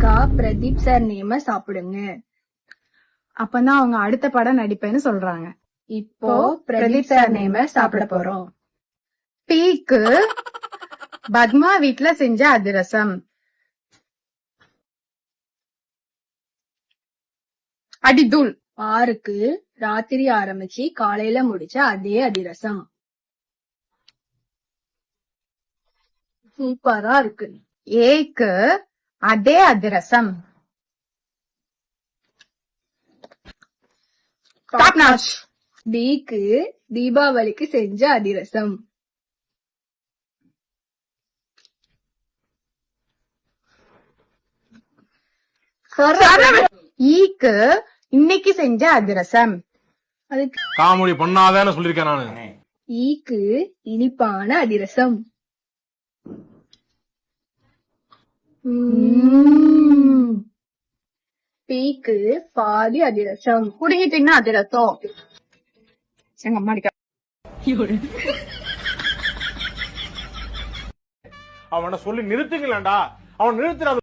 அக்கா பிரதீப் சார் நேம சாப்பிடுங்க. அப்பதான் அவங்க அடுத்த படம் நடிப்பேன்னு சொல்றாங்க. இப்போ பிரதீப் சார் நேம சாப்பிட போறோம். டீக்கு பத்மா வீட்ல செஞ்ச அதிரசம். அடிதூள். ஆருக்கு ராத்திரி ஆரம்பிச்சு காலையில முடிச்ச அதே அதிரசம். சூப்பரா இருக்கு. ஏக்கு அதே அதிரசம். Top notch. பிக்கு தீபாவளிக்கு செஞ்ச அதிரசம். ஈக்கு இன்னைக்கு செஞ்ச அதிரசம். அதுக்கு காமெடி பண்ணாதான்னு சொல்லிருக்கேன் நானு. ஈக்கு இனிப்பான அதிரசம். பீக்கு பாதி அதிரசம். குடிக்கிட்டீங்கன்னா அதிரசம். எங்க அம்மா அடிக்க. அவனை சொல்லி நிறுத்துங்களேன்டா. அவன் நிறுத்துறான்.